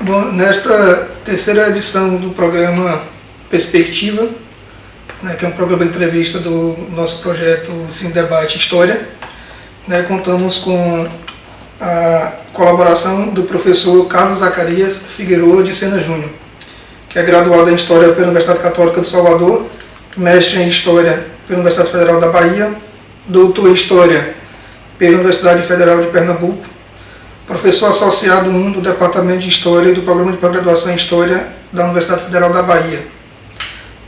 Bom, nesta terceira edição do programa Perspectiva, né, que é um programa de entrevista do nosso projeto Cine Debate História, né, contamos com a colaboração do professor Carlos Zacarias Figueroa de Sena Júnior, que é graduado em História pela Universidade Católica de Salvador, mestre em História pela Universidade Federal da Bahia, doutor em História pela Universidade Federal de Pernambuco, professor associado 1 do Departamento de História e do Programa de Pós-Graduação em História da Universidade Federal da Bahia,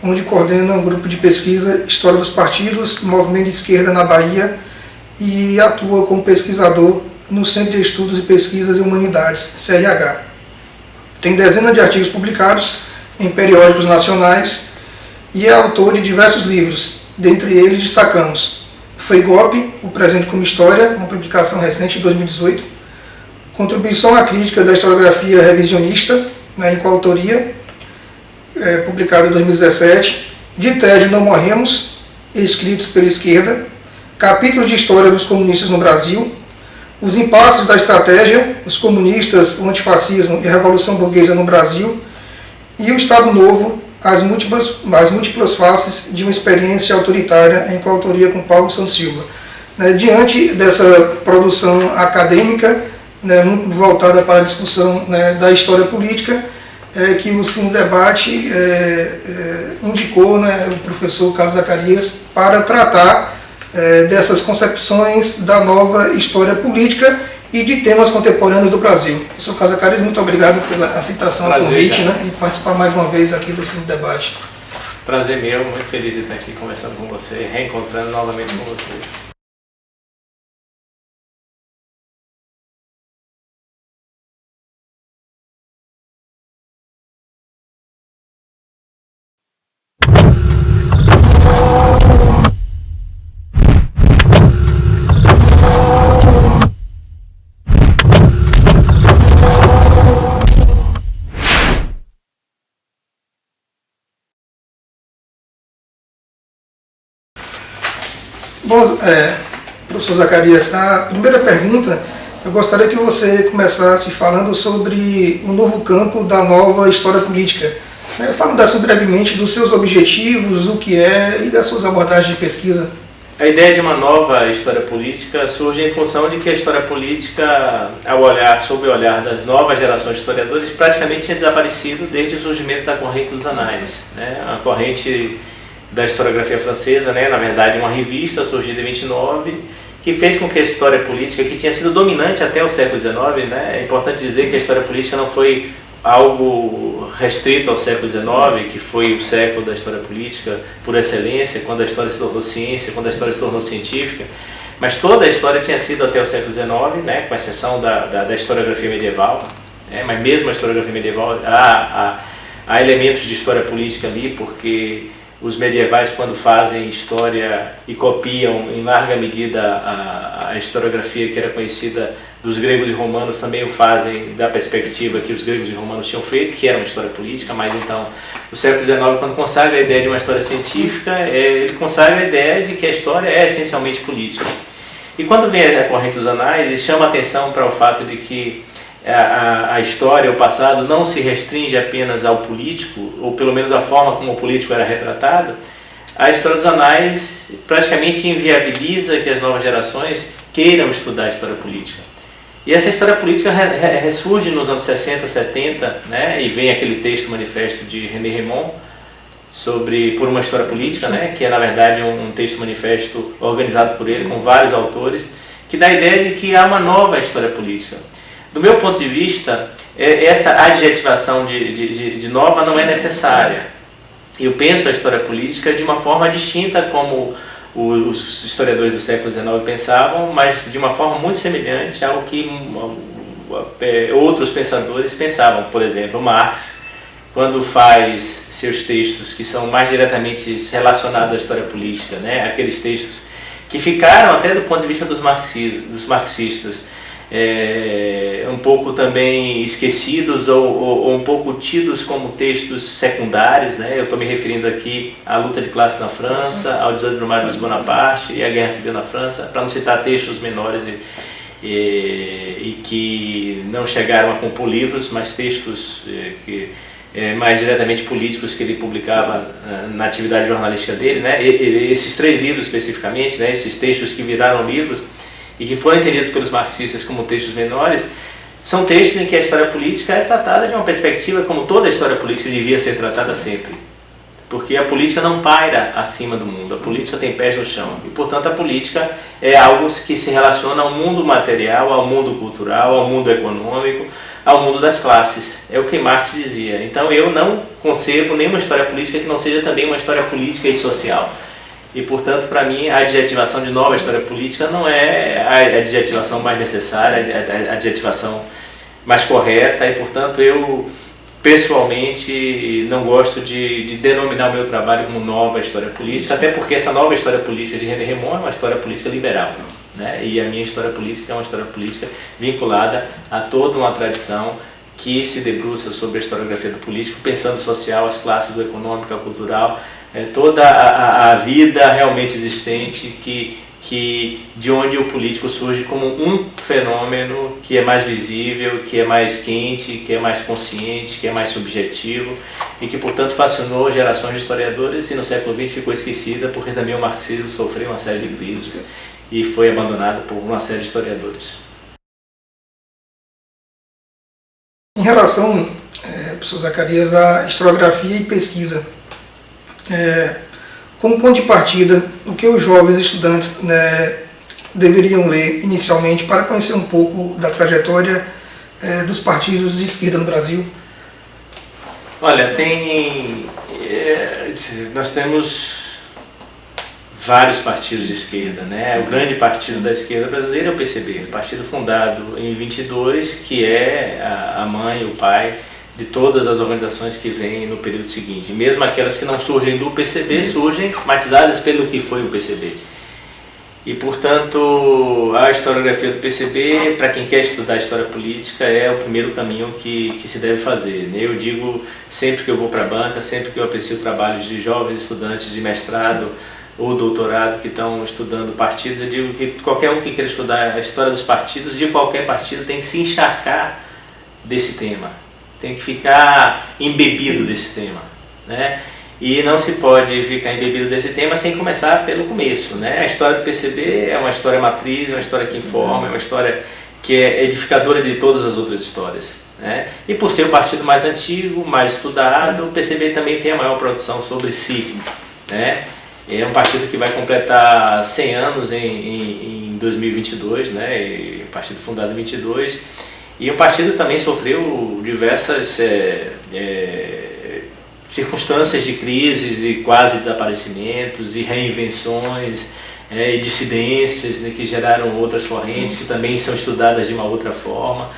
onde coordena um grupo de pesquisa História dos Partidos, Movimento de Esquerda na Bahia, e atua como pesquisador no Centro de Estudos e Pesquisas em Humanidades, CRH. Tem dezenas de artigos publicados em periódicos nacionais e é autor de diversos livros. Dentre eles destacamos Foi Golpe, o Presente como História, uma publicação recente de 2018, Contribuição à Crítica da Historiografia Revisionista, em coautoria, publicado em 2017, De Tédio Não Morremos, Escritos pela Esquerda, Capítulo de História dos Comunistas no Brasil, Os Impasses da Estratégia, Os Comunistas, o Antifascismo e a Revolução Burguesa no Brasil, e O Estado Novo, as múltiplas faces de uma experiência autoritária, em coautoria com Paulo Santos Silva. Diante dessa produção acadêmica, muito voltada para a discussão da história política, que o Cine Debate indicou o professor Carlos Zacarias para tratar dessas concepções da nova história política e de temas contemporâneos do Brasil. Professor Carlos Zacarias, muito obrigado pela aceitação do convite e participar mais uma vez aqui do Cine Debate. Prazer meu, muito feliz de estar aqui conversando com você, reencontrando novamente com você. Bom, professor Zacarias, a primeira pergunta, eu gostaria que você começasse falando sobre o novo campo da nova história política. Falando assim brevemente dos seus objetivos, o que é e das suas abordagens de pesquisa. A ideia de uma nova história política surge em função de que a história política, sob o olhar das novas gerações de historiadores, praticamente tinha desaparecido desde o surgimento da corrente dos anais. A corrente da historiografia francesa, na verdade uma revista surgida em 29, que fez com que a história política, que tinha sido dominante até o século XIX, é importante dizer que a história política não foi algo restrito ao século XIX, que foi o século da história política por excelência, quando a história se tornou ciência, quando a história se tornou científica, mas toda a história tinha sido até o século XIX, com exceção da historiografia medieval, mas mesmo a historiografia medieval há elementos de história política ali, porque os medievais, quando fazem história e copiam em larga medida a historiografia que era conhecida dos gregos e romanos, também o fazem da perspectiva que os gregos e romanos tinham feito, que era uma história política, mas então o século XIX, quando consagra a ideia de uma história científica, ele consagra a ideia de que a história é essencialmente política. E quando vem a corrente dos anais, ele chama a atenção para o fato de que a história, o passado, não se restringe apenas ao político, ou pelo menos a forma como o político era retratado. A história dos anais praticamente inviabiliza que as novas gerações queiram estudar a história política. E essa história política ressurge nos anos 60, 70, e vem aquele texto manifesto de René Rémond por uma história política, que é na verdade um texto manifesto organizado por ele com vários autores, que dá a ideia de que há uma nova história política. Do meu ponto de vista, essa adjetivação de nova não é necessária. Eu penso a história política de uma forma distinta como os historiadores do século XIX pensavam, mas de uma forma muito semelhante ao que outros pensadores pensavam. Por exemplo, Marx, quando faz seus textos que são mais diretamente relacionados à história política, aqueles textos que ficaram até do ponto de vista dos marxistas, um pouco também esquecidos ou um pouco tidos como textos secundários, Eu estou me referindo aqui à luta de classe na França, ao desdobramento de Bonaparte e à Guerra Civil na França, para não citar textos menores e que não chegaram a compor livros, mas textos mais diretamente políticos que ele publicava na atividade jornalística dele, né? Esses 3 livros especificamente, né? Esses textos que viraram livros e que foram entendidos pelos marxistas como textos menores, são textos em que a história política é tratada de uma perspectiva como toda a história política devia ser tratada sempre. Porque a política não paira acima do mundo, a política tem pés no chão. E, portanto, a política é algo que se relaciona ao mundo material, ao mundo cultural, ao mundo econômico, ao mundo das classes. É o que Marx dizia. Então, eu não concebo nenhuma história política que não seja também uma história política e social. E, portanto, para mim, a adjetivação de nova história política não é a adjetivação mais necessária, a adjetivação mais correta. E, portanto, eu pessoalmente não gosto de denominar o meu trabalho como nova história política, até porque essa nova história política de René Rémond é uma história política liberal, né? E a minha história política é uma história política vinculada a toda uma tradição que se debruça sobre a historiografia do político, pensando social, as classes do econômico, a cultural, toda a vida realmente existente de onde o político surge como um fenômeno que é mais visível, que é mais quente, que é mais consciente, que é mais subjetivo e que, portanto, fascinou gerações de historiadores e no século XX ficou esquecida porque também o marxismo sofreu uma série de crises e foi abandonado por uma série de historiadores. Em relação, professor Zacarias, à historiografia e pesquisa, como ponto de partida, o que os jovens estudantes, né, deveriam ler inicialmente para conhecer um pouco da trajetória dos partidos de esquerda no Brasil? Olha, nós temos vários partidos de esquerda, né? O grande partido da esquerda brasileira é o PCB, um partido fundado em 22, que é a mãe, o pai de todas as organizações que vêm no período seguinte. Mesmo aquelas que não surgem do PCB, surgem matizadas pelo que foi o PCB. E, portanto, a historiografia do PCB, para quem quer estudar história política, é o primeiro caminho que se deve fazer. Eu digo, sempre que eu vou para a banca, sempre que eu aprecio trabalhos de jovens estudantes de mestrado ou doutorado que estão estudando partidos, eu digo que qualquer um que queira estudar a história dos partidos, de qualquer partido, tem que se encharcar desse tema. Tem que ficar embebido desse tema, né? E não se pode ficar embebido desse tema sem começar pelo começo, né? A história do PCB é uma história matriz, é uma história que informa, é uma história que é edificadora de todas as outras histórias, né? E por ser o partido mais antigo, mais estudado, o PCB também tem a maior produção sobre si, né? É um partido que vai completar 100 anos em 2022, né? E um partido fundado em 22. E o partido também sofreu diversas circunstâncias de crises e quase desaparecimentos e reinvenções e dissidências, né, que geraram outras correntes que também são estudadas de uma outra forma.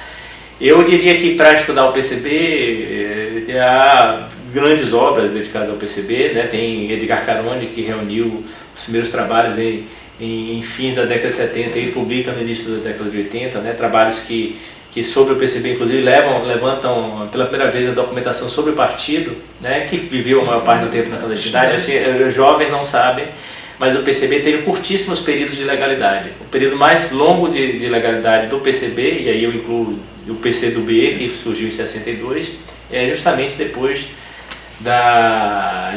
Eu diria que para estudar o PCB há grandes obras dedicadas ao PCB, né? Tem Edgar Carone, que reuniu os primeiros trabalhos em fins da década de 70 e publica no início da década de 80, né? Trabalhos que sobre o PCB, inclusive, levantam pela primeira vez a documentação sobre o partido, né, que viveu a maior parte do tempo na clandestinidade. Assim, os jovens não sabem, mas o PCB teve curtíssimos períodos de legalidade. O período mais longo de legalidade do PCB, e aí eu incluo o PCdoB, que surgiu em 62, é justamente depois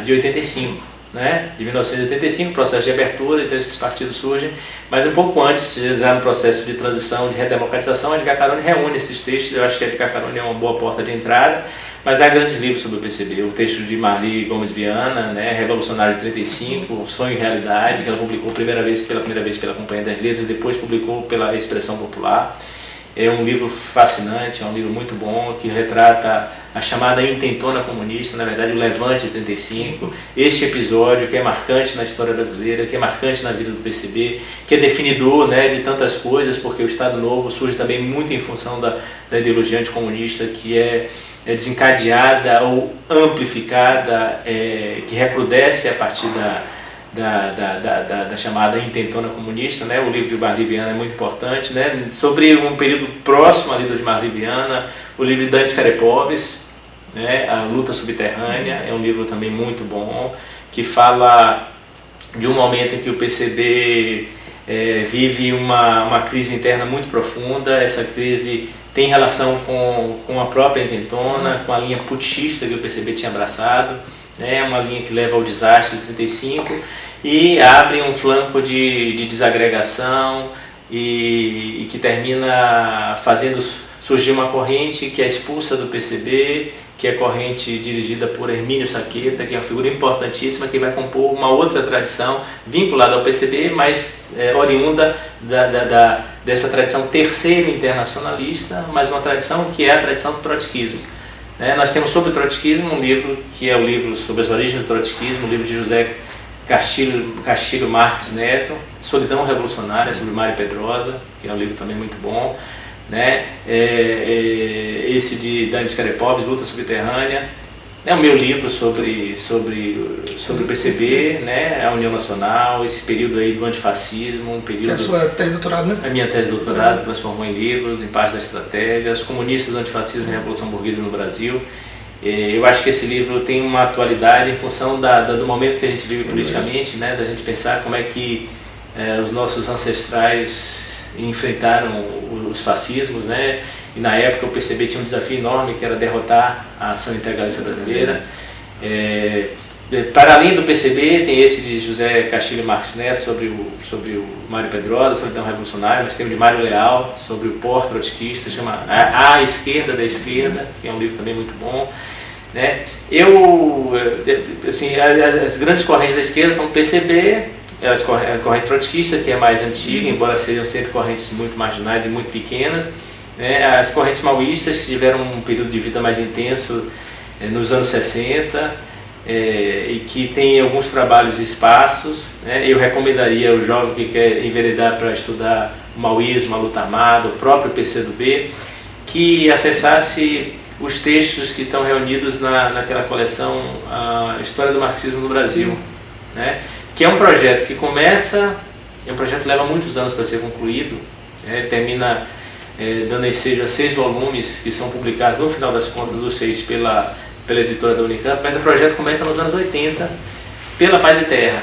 de 85. Né? De 1985, processo de abertura, então esses partidos surgem, mas um pouco antes, já no processo de transição, de redemocratização, Edgar Carone reúne esses textos. Eu acho que Edgar Carone é uma boa porta de entrada, mas há grandes livros sobre o PCB, o texto de Marli Gomes Viana, né? Revolucionário de 35, Sonho e Realidade, que ela publicou pela primeira vez pela Companhia das Letras, depois publicou pela Expressão Popular. É um livro fascinante, é um livro muito bom, que retrata a chamada intentona comunista, na verdade o Levante de 35, este episódio que é marcante na história brasileira, que é marcante na vida do PCB, que é definidor, né, de tantas coisas, porque o Estado Novo surge também muito em função da ideologia anticomunista, que é desencadeada ou amplificada, que recrudesce a partir da chamada intentona comunista, né? O livro de Marli Viana é muito importante, né? Sobre um período próximo ali do de Marli Viana, o livro de Dantes Carepoves, né? A Luta Subterrânea, é um livro também muito bom, que fala de um momento em que o PCB vive uma crise interna muito profunda. Essa crise tem relação com a própria intentona, com a linha putschista que o PCB tinha abraçado, né, uma linha que leva ao desastre de 35 e abre um flanco de desagregação e que termina fazendo surgir uma corrente que é expulsa do PCB, que é a corrente dirigida por Hermínio Saqueta, que é uma figura importantíssima, que vai compor uma outra tradição vinculada ao PCB, mas oriunda dessa tradição terceiro internacionalista, mas uma tradição que é a tradição do trotskismo. Nós temos sobre o trotskismo um livro que é o livro sobre as origens do trotskismo, um livro de José Castilho Marques Neto, Solidão Revolucionária, sobre Mário Pedrosa, que é um livro também muito bom. Esse de Dani Scarepovs, Luta Subterrânea, é o meu livro sobre o PCB, a União Nacional, esse período aí do antifascismo, um período... Que é a sua tese de doutorado, né? A minha tese de doutorado transformou em livros, em parte da estratégia, Os Comunistas do Antifascismo e a Revolução Burguesa no Brasil. Eu acho que esse livro tem uma atualidade em função do momento que a gente vive politicamente, da gente pensar como é que os nossos ancestrais enfrentaram os fascismos, e na época o PCB tinha um desafio enorme que era derrotar a ação integralista brasileira. Para além do PCB tem esse de José Castilho Marques Neto sobre o Mário Pedrosa, Solidão Revolucionária, mas tem o de Mário Leal sobre o pós-trotskista, chama A Esquerda da Esquerda, que é um livro também muito bom. As grandes correntes da esquerda são o PCB, a corrente trotskista, que é mais antiga, embora sejam sempre correntes muito marginais e muito pequenas, as correntes maoístas, que tiveram um período de vida mais intenso nos anos 60, e que tem alguns trabalhos esparsos. Eu recomendaria ao jovem que quer enveredar para estudar o maoísmo, a luta armada, o próprio PCdoB, que acessasse os textos que estão reunidos naquela coleção A História do Marxismo no Brasil, que é um projeto que começa, é um projeto que leva muitos anos para ser concluído, termina dando ensejo a 6 volumes que são publicados no final das contas, os 6 pela editora da Unicamp, mas o projeto começa nos anos 80 pela Paz e Terra.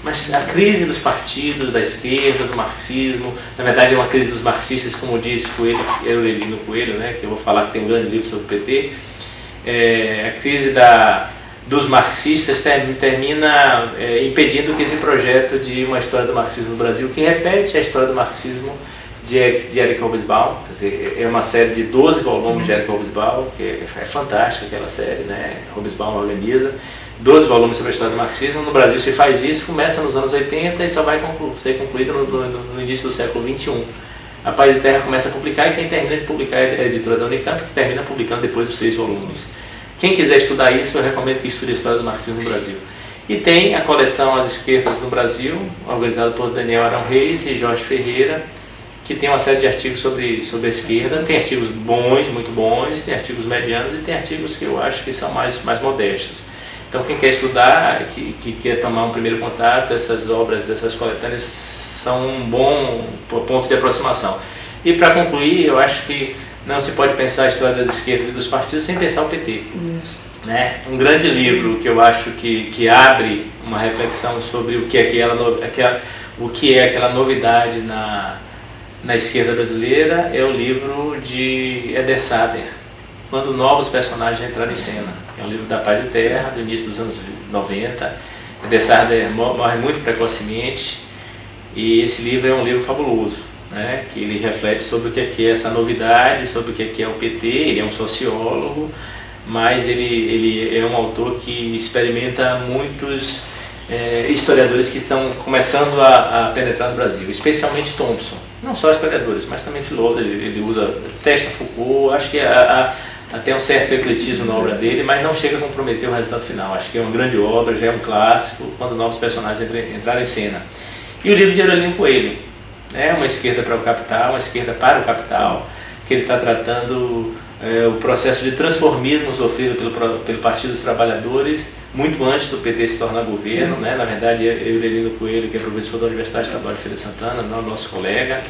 Mas a crise dos partidos, da esquerda, do marxismo, na verdade é uma crise dos marxistas, como diz Aurelino Coelho, que eu vou falar que tem um grande livro sobre o PT, a crise dos marxistas termina impedindo que esse projeto de uma história do marxismo no Brasil, que repete a história do marxismo de Eric Hobsbawm, quer dizer, é uma série de 12 volumes de Eric Hobsbawm, que é fantástica aquela série, Hobsbawm organiza, 12 volumes sobre a história do marxismo. No Brasil se faz isso, começa nos anos 80 e só vai ser concluído no início do século XXI. A Paz e Terra começa a publicar e quem termina de publicar é a editora da Unicamp, que termina publicando depois os 6 volumes. Quem quiser estudar isso, eu recomendo que estude a história do marxismo no Brasil. E tem a coleção As Esquerdas no Brasil, organizada por Daniel Arão Reis e Jorge Ferreira, que tem uma série de artigos sobre a esquerda. Tem artigos bons, muito bons, tem artigos medianos e tem artigos que eu acho que são mais modestos. Então quem quer estudar, que quer tomar um primeiro contato, essas obras, essas coletâneas são um bom ponto de aproximação. E para concluir, eu acho que não se pode pensar a história das esquerdas e dos partidos sem pensar o PT. Isso. Um grande livro que eu acho que abre uma reflexão sobre o que é aquela novidade na esquerda brasileira é o livro de Eder Sader, Quando Novos Personagens Entraram em Cena. É um livro da Paz e Terra, do início dos anos 90. Eder Sader morre muito precocemente e esse livro é um livro fabuloso, que ele reflete sobre o que é essa novidade, sobre o que é o PT. Ele é um sociólogo, mas ele é um autor que experimenta muitos historiadores que estão começando a penetrar no Brasil, especialmente Thompson. Não só historiadores, mas também filósofos. Ele testa Foucault, acho que até um certo ecletismo na obra dele, mas não chega a comprometer o resultado final. Acho que é uma grande obra, já é um clássico, Quando Novos Personagens Entraram em Cena. E o livro de Aurelino Coelho, Uma Esquerda para o Capital, Uma Esquerda para o Capital, que ele está tratando o processo de transformismo sofrido pelo Partido dos Trabalhadores, muito antes do PT se tornar governo. Na verdade, Aurelino Coelho, que é professor da Universidade Estadual de Feira de Santana, nosso colega,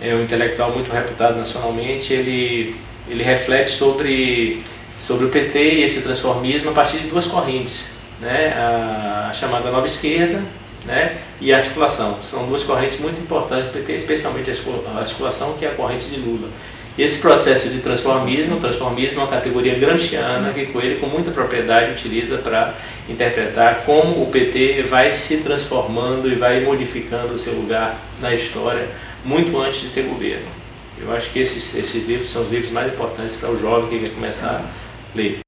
é um intelectual muito reputado nacionalmente. Ele reflete sobre o PT e esse transformismo a partir de duas correntes, a chamada Nova Esquerda, né, e articulação. São duas correntes muito importantes do PT, especialmente a articulação, que é a corrente de Lula. Esse processo de transformismo é uma categoria gramsciana que Coelho, com muita propriedade, utiliza para interpretar como o PT vai se transformando e vai modificando o seu lugar na história muito antes de ser governo. Eu acho que esses livros são os livros mais importantes para o jovem que quer começar a ler.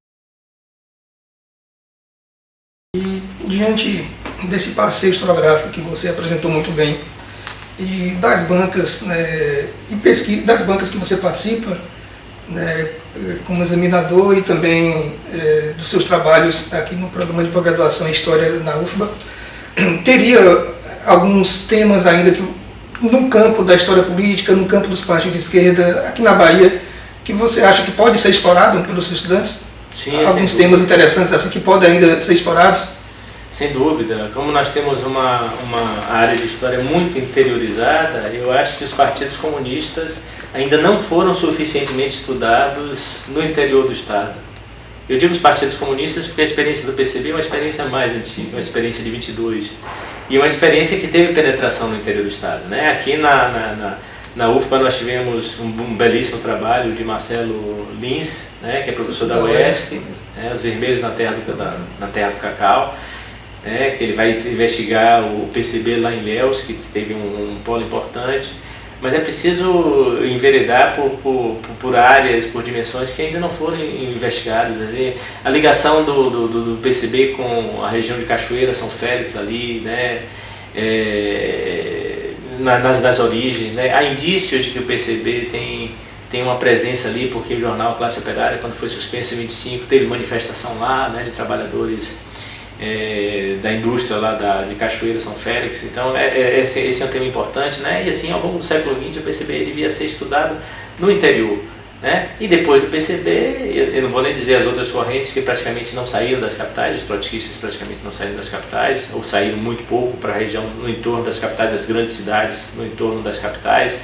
E diante desse passeio historiográfico que você apresentou muito bem, e das bancas, né, das bancas que você participa, né, como examinador, e também dos seus trabalhos aqui no programa de pós-graduação em História na UFBA, teria alguns temas ainda que, no campo da história política, no campo dos partidos de esquerda, aqui na Bahia, que você acha que pode ser explorado pelos estudantes? Sim, alguns temas interessantes assim que podem ainda ser explorados? Sem dúvida. Como nós temos uma área de história muito interiorizada, eu acho que os partidos comunistas ainda não foram suficientemente estudados no interior do Estado. Eu digo os partidos comunistas porque a experiência do PCB é uma experiência mais antiga, uma experiência de 22, e uma experiência que teve penetração no interior do Estado, né? Aqui na UFBA nós tivemos um belíssimo trabalho de Marcelo Lins, né, que é professor da UESC, né, Os Vermelhos na Terra do Cacau, que ele vai investigar o PCB lá em Ilhéus, que teve um polo importante, mas é preciso enveredar por áreas, por dimensões que ainda não foram investigadas. A ligação do PCB com a região de Cachoeira, São Félix ali, né, nas origens, né, há indícios de que o PCB tem uma presença ali, porque o jornal Classe Operária, quando foi suspenso em 25, teve manifestação lá, né, de trabalhadores da indústria lá de Cachoeira, São Félix. Então esse é um tema importante, né? E assim, ao longo do século XX, o PCB devia ser estudado no interior, né? E depois do PCB, eu não vou nem dizer as outras correntes que praticamente não saíram das capitais, os trotskistas praticamente não saíram das capitais, ou saíram muito pouco para a região no entorno das capitais, as grandes cidades no entorno das capitais,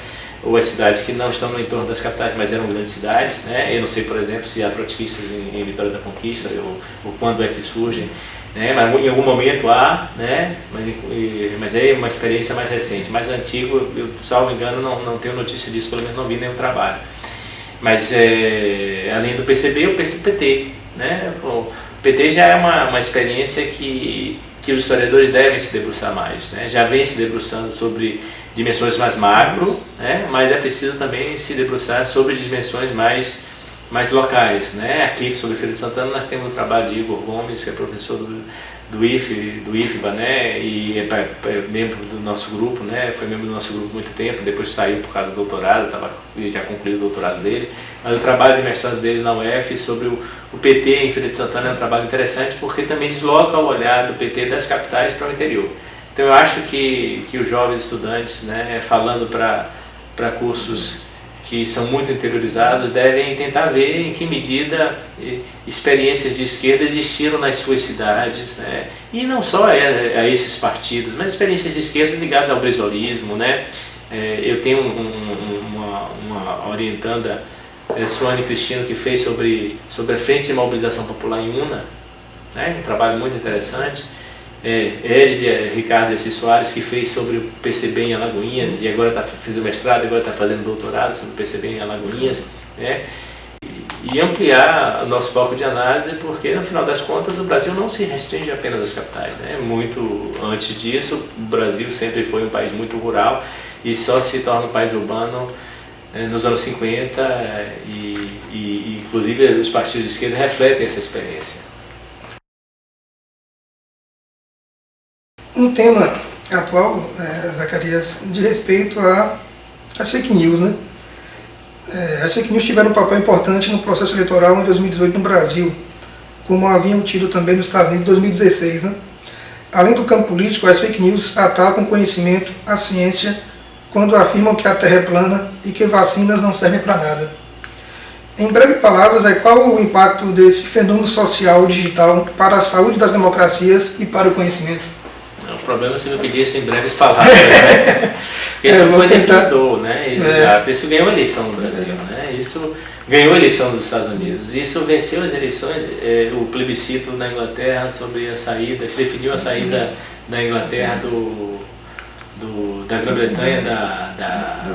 ou as cidades que não estão no entorno das capitais, mas eram grandes cidades, né? Eu não sei, por exemplo, se há trotskistas em Vitória da Conquista, ou quando é que surgem, né? Mas em algum momento há, né? Mas é uma experiência mais recente, mais antigo, eu, salvo engano, não tenho notícia disso, pelo menos não vi nenhum trabalho. Mas além do PCB, o PT, né? O PT já é uma experiência que os historiadores devem se debruçar mais, né? Já vem se debruçando sobre dimensões mais macro, né? Mas é preciso também se debruçar sobre dimensões mais locais, né? Aqui sobre Feira de Santana nós temos o trabalho de Igor Gomes, que é professor do IFBA, né? E é membro do nosso grupo, né? Foi membro do nosso grupo há muito tempo, depois saiu por causa do doutorado, já concluiu o doutorado dele. Mas o trabalho de mestrado dele na UF sobre o PT em Feira de Santana é um trabalho interessante, porque também desloca o olhar do PT das capitais para o interior. Então eu acho que os jovens estudantes, né, falando para cursos que são muito interiorizados, devem tentar ver em que medida experiências de esquerda existiram nas suas cidades, né? E não só a esses partidos, mas experiências de esquerda ligadas ao brizolismo, né? Eu tenho uma orientanda, Suane Cristino, que fez sobre a Frente de Mobilização Popular em Una, né? Um trabalho muito interessante. Ricardo de Assis Soares, que fez sobre o PCB em Alagoinhas, e agora fez o mestrado, agora está fazendo doutorado sobre o PCB em Alagoinhas, né? E ampliar o nosso foco de análise, porque no final das contas o Brasil não se restringe apenas às capitais, né? Muito antes disso, o Brasil sempre foi um país muito rural e só se torna um país urbano nos anos 50, e inclusive os partidos de esquerda refletem essa experiência. Um tema atual, Zacarias, de respeito às fake news, né? As fake news tiveram um papel importante no processo eleitoral em 2018 no Brasil, como haviam tido também nos Estados Unidos em 2016, né? Além do campo político, as fake news atacam o conhecimento, a ciência, quando afirmam que a Terra é plana e que vacinas não servem para nada. Em breve palavras, qual o impacto desse fenômeno social digital para a saúde das democracias e para o conhecimento? O problema é se me pedir isso em breves palavras, né? Isso foi definidor, né? Isso ganhou a eleição no Brasil, né? Isso ganhou a eleição dos Estados Unidos. Isso venceu as eleições, o plebiscito na Inglaterra sobre a saída, que definiu a saída da Inglaterra, da Grã-Bretanha, da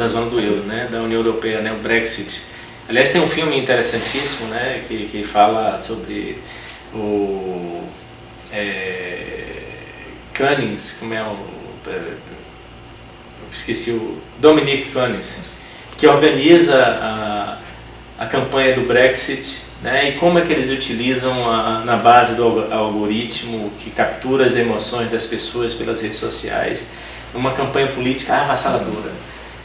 zona do euro, né? Da União Europeia, né? O Brexit. Aliás, tem um filme interessantíssimo, né? Que fala sobre o Cummings, como é esqueci o Dominic Cummings, que organiza a campanha do Brexit, né, e como é que eles utilizam na base do algoritmo que captura as emoções das pessoas pelas redes sociais, uma campanha política avassaladora.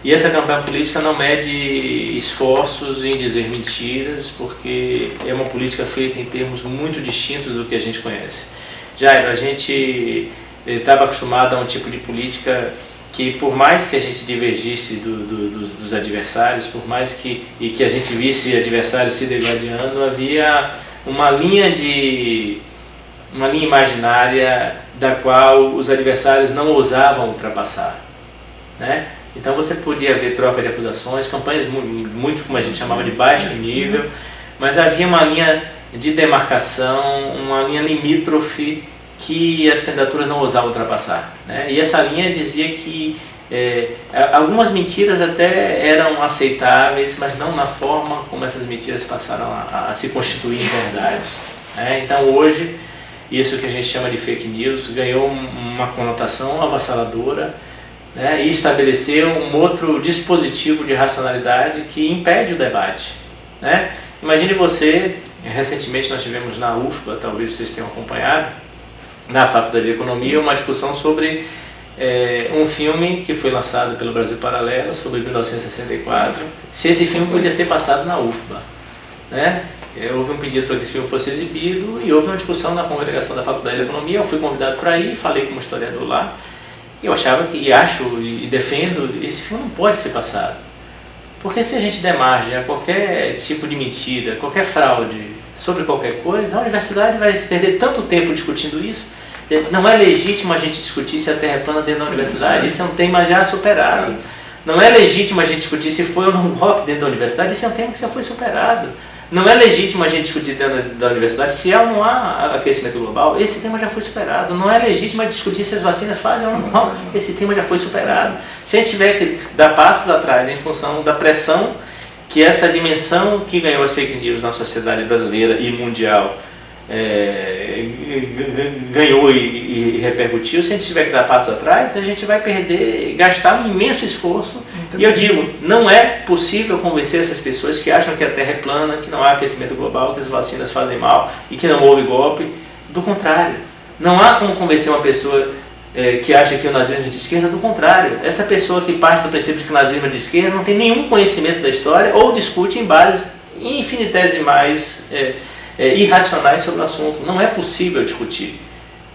E essa campanha política não mede esforços em dizer mentiras, porque é uma política feita em termos muito distintos do que a gente conhece. Jairo, a gente estava acostumado a um tipo de política que, por mais que a gente divergisse dos adversários, por mais que a gente visse adversários se degladiando, havia uma linha imaginária da qual os adversários não ousavam ultrapassar, né? Então você podia ver troca de acusações, campanhas muito como a gente chamava de baixo nível, mas havia uma linha de demarcação, uma linha limítrofe que as candidaturas não ousavam ultrapassar, né? E essa linha dizia que algumas mentiras até eram aceitáveis, mas não na forma como essas mentiras passaram a se constituir em verdades, né? Então hoje, isso que a gente chama de fake news ganhou uma conotação avassaladora, né? E estabeleceu um outro dispositivo de racionalidade que impede o debate, né? Imagine você, recentemente nós tivemos na UFBA, talvez vocês tenham acompanhado, na Faculdade de Economia, uma discussão sobre um filme que foi lançado pelo Brasil Paralelo, sobre 1964, se esse filme podia ser passado na UFBA, né? Houve um pedido para que esse filme fosse exibido e houve uma discussão na congregação da Faculdade de Economia. Eu fui convidado para ir, falei como historiador lá, e eu achava que, acho e defendo, esse filme não pode ser passado, porque se a gente der margem a qualquer tipo de mentira, qualquer fraude sobre qualquer coisa, a universidade vai perder tanto tempo discutindo isso. Não é legítimo a gente discutir se a Terra é plana dentro da universidade, isso é um tema já superado. Não é legítimo a gente discutir se foi ou não um golpe dentro da universidade, isso é um tema que já foi superado. Não é legítimo a gente discutir dentro da universidade se há ou não há aquecimento global, esse tema já foi superado. Não é legítimo a discutir se as vacinas fazem ou não, esse tema já foi superado. Se a gente tiver que dar passos atrás em função da pressão que essa dimensão que ganhou as fake news na sociedade brasileira e mundial ganhou e repercutiu, se a gente tiver que dar passos atrás, a gente vai perder, gastar um imenso esforço. E eu digo, não é possível convencer essas pessoas que acham que a Terra é plana, que não há aquecimento global, que as vacinas fazem mal e que não houve golpe. Do contrário, não há como convencer uma pessoa que acha que o nazismo é de esquerda. Do contrário, essa pessoa que parte do princípio de que o nazismo é de esquerda não tem nenhum conhecimento da história ou discute em bases infinitesimais irracionais sobre o assunto. Não é possível discutir,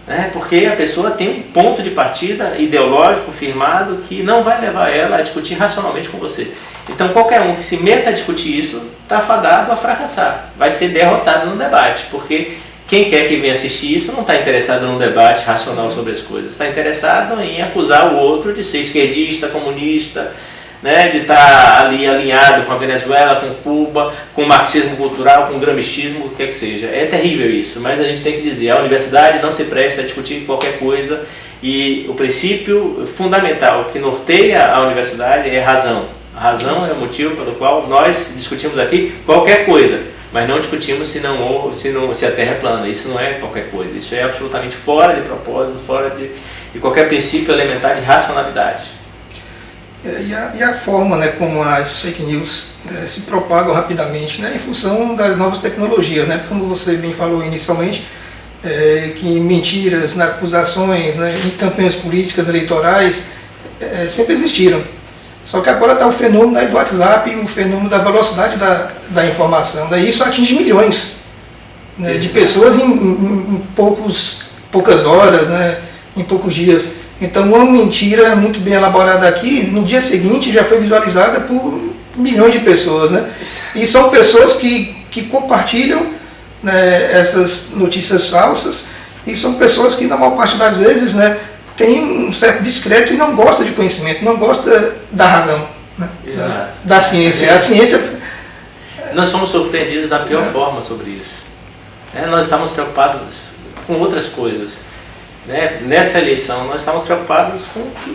né? Porque a pessoa tem um ponto de partida ideológico firmado que não vai levar ela a discutir racionalmente com você. Então qualquer um que se meta a discutir isso está fadado a fracassar, vai ser derrotado no debate, porque quem quer que venha assistir isso não está interessado num debate racional sobre as coisas, está interessado em acusar o outro de ser esquerdista, comunista, né, de estar ali alinhado com a Venezuela, com Cuba, com o marxismo cultural, com o gramscismo, o que quer que seja. É terrível isso, mas a gente tem que dizer, a universidade não se presta a discutir qualquer coisa e o princípio fundamental que norteia a universidade é a razão. A razão é o motivo pelo qual nós discutimos aqui qualquer coisa, mas não discutimos se a Terra é plana. Isso não é qualquer coisa, isso é absolutamente fora de propósito, fora de qualquer princípio elementar de racionalidade. E a forma, né, como as fake news se propagam rapidamente, né, em função das novas tecnologias, né, como você bem falou inicialmente, que mentiras, né, acusações, né, em campanhas políticas, eleitorais, sempre existiram. Só que agora está o fenômeno, né, do WhatsApp e o fenômeno da velocidade da informação. Daí isso atinge milhões, né, de pessoas em poucas horas, né, em poucos dias. Então uma mentira muito bem elaborada aqui, no dia seguinte já foi visualizada por milhões de pessoas, né? E são pessoas que compartilham, né, essas notícias falsas, e são pessoas que na maior parte das vezes, né, têm um certo descrédito e não gostam de conhecimento, não gostam da razão, né? Da ciência. A ciência... Nós fomos surpreendidos da pior forma sobre isso. Nós estávamos preocupados com outras coisas. né? Nessa eleição nós estávamos preocupados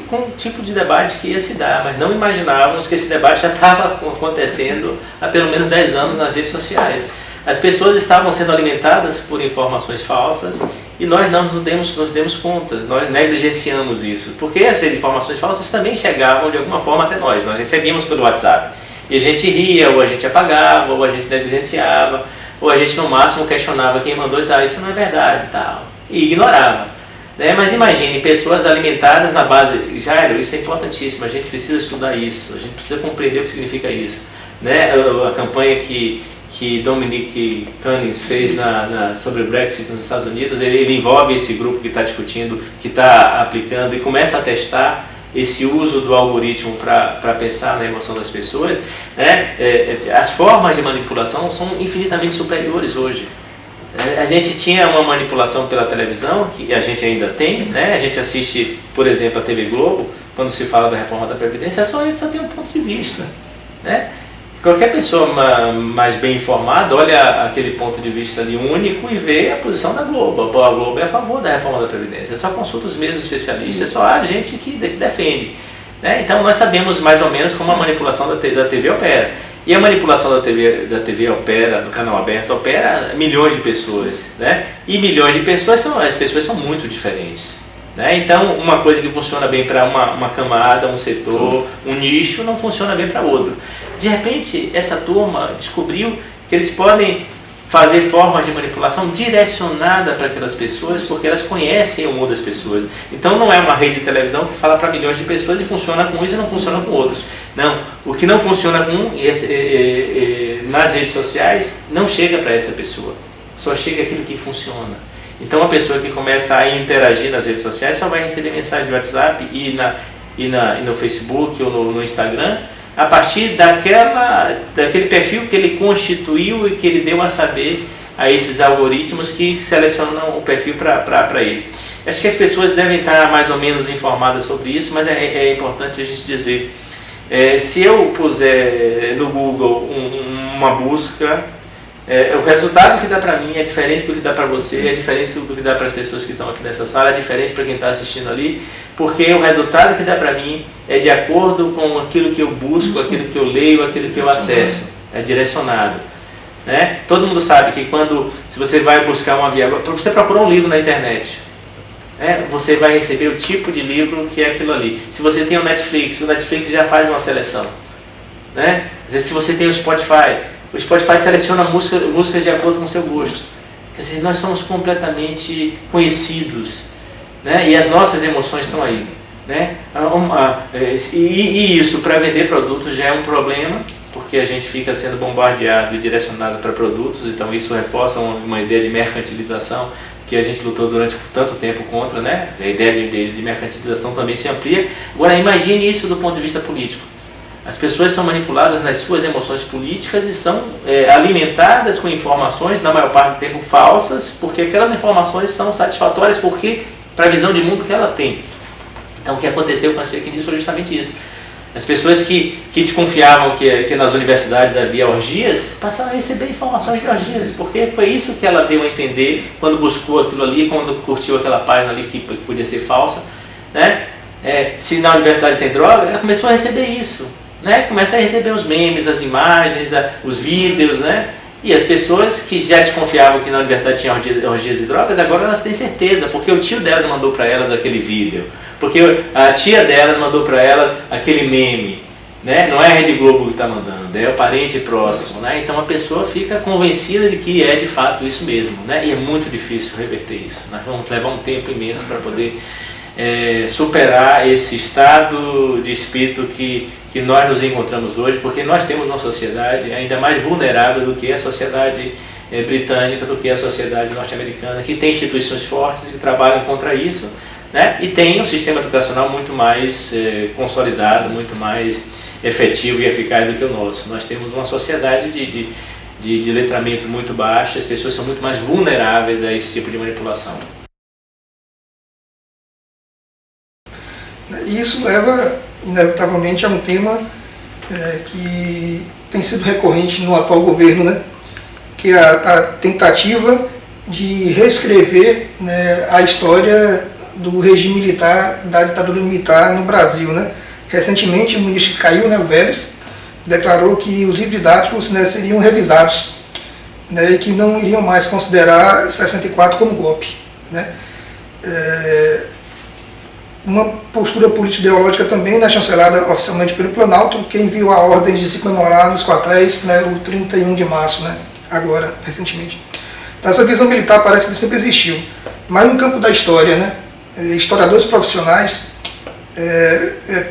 com o tipo de debate que ia se dar, mas não imaginávamos que esse debate já estava acontecendo há pelo menos 10 anos nas redes sociais. As pessoas estavam sendo alimentadas por informações falsas e nós não nos demos conta, nós negligenciamos isso, porque essas informações falsas também chegavam de alguma forma até nós recebíamos pelo WhatsApp e a gente ria, ou a gente apagava, ou a gente negligenciava, ou a gente no máximo questionava quem mandou isso, isso não é verdade, tal, e ignorava. Né? Mas imagine, pessoas alimentadas na base, Jairo, isso é importantíssimo, a gente precisa estudar isso, a gente precisa compreender o que significa isso. Né? A campanha que Dominic Cummings fez sobre o Brexit nos Estados Unidos, ele envolve esse grupo que está discutindo, que está aplicando e começa a testar esse uso do algoritmo para pensar na emoção das pessoas. Né? As formas de manipulação são infinitamente superiores hoje. A gente tinha uma manipulação pela televisão, que a gente ainda tem, né? A gente assiste, por exemplo, a TV Globo, quando se fala da reforma da Previdência, só tem um ponto de vista. Né? Qualquer pessoa mais bem informada olha aquele ponto de vista ali único e vê a posição da Globo. A Globo é a favor da reforma da Previdência, só consulta os mesmos especialistas, só há gente que defende. Né? Então nós sabemos mais ou menos como a manipulação da TV opera. E a manipulação da TV opera, do canal aberto, opera milhões de pessoas. Né? E milhões de pessoas, as pessoas são muito diferentes. Né? Então, uma coisa que funciona bem para uma camada, um setor, um nicho, não funciona bem para outro. De repente, essa turma descobriu que eles podem fazer formas de manipulação direcionada para aquelas pessoas, porque elas conhecem o mundo das pessoas. Então, não é uma rede de televisão que fala para milhões de pessoas e funciona com uns e não funciona com outros. Não, o que não funciona com nas redes sociais não chega para essa pessoa, só chega aquilo que funciona. Então, a pessoa que começa a interagir nas redes sociais só vai receber mensagem de WhatsApp e no Facebook ou no Instagram a partir daquele perfil que ele constituiu e que ele deu a saber a esses algoritmos que selecionam o perfil para ele. Acho que as pessoas devem estar mais ou menos informadas sobre isso, mas é importante a gente dizer, se eu puser no Google uma busca, o resultado que dá para mim é diferente do que dá para você, é diferente do que dá para as pessoas que estão aqui nessa sala, é diferente para quem está assistindo ali, porque o resultado que dá para mim é de acordo com aquilo que eu busco, aquilo que eu leio, aquilo que eu acesso, é direcionado. Né? Todo mundo sabe que se você vai buscar você procura um livro na internet, você vai receber o tipo de livro que é aquilo ali. Se você tem o Netflix já faz uma seleção. Né? Se você tem o Spotify seleciona músicas de acordo com o seu gosto. Quer dizer, nós somos completamente conhecidos, né? E as nossas emoções estão aí. Né? E isso para vender produtos já é um problema, porque a gente fica sendo bombardeado e direcionado para produtos, então isso reforça uma ideia de mercantilização que a gente lutou durante tanto tempo contra. Né? A ideia de mercantilização também se amplia. Agora imagine isso do ponto de vista político. As pessoas são manipuladas nas suas emoções políticas e são alimentadas com informações, na maior parte do tempo, falsas, porque aquelas informações são satisfatórias para a visão de mundo que ela tem. Então, o que aconteceu com as fake news foi justamente isso. As pessoas que desconfiavam que nas universidades havia orgias, passaram a receber informações de orgias, porque foi isso que ela deu a entender quando buscou aquilo ali, quando curtiu aquela página ali que podia ser falsa. Né? Se na universidade tem droga, ela começou a receber isso. Né? Começa a receber os memes, as imagens, os vídeos, né? E as pessoas que já desconfiavam que na universidade tinha orgias e drogas, agora elas têm certeza, porque o tio delas mandou para elas aquele vídeo, porque a tia delas mandou para ela aquele meme. Né? Não é a Rede Globo que está mandando, é o parente próximo. Né? Então a pessoa fica convencida de que é de fato isso mesmo. Né? E é muito difícil reverter isso. Nós vamos levar um tempo imenso para poder superar esse estado de espírito que nós nos encontramos hoje, porque nós temos uma sociedade ainda mais vulnerável do que a sociedade britânica, do que a sociedade norte-americana, que tem instituições fortes que trabalham contra isso, né? E tem um sistema educacional muito mais consolidado, muito mais efetivo e eficaz do que o nosso. Nós temos uma sociedade de letramento muito baixo, as pessoas são muito mais vulneráveis a esse tipo de manipulação. E isso leva, inevitavelmente, a um tema que tem sido recorrente no atual governo, né? Que é a tentativa de reescrever, né, a história do regime militar, da ditadura militar no Brasil, né? Recentemente, o ministro que caiu, né, o Vélez, declarou que os livros didáticos, né, seriam revisados, né, e que não iriam mais considerar 64 como golpe, né? Uma postura político-ideológica também, né, chancelada oficialmente pelo Planalto, que enviou a ordem de se comemorar nos quartéis, né, o 31 de março, né, agora, recentemente. Então, essa visão militar parece que sempre existiu, mas no campo da história, né, historiadores profissionais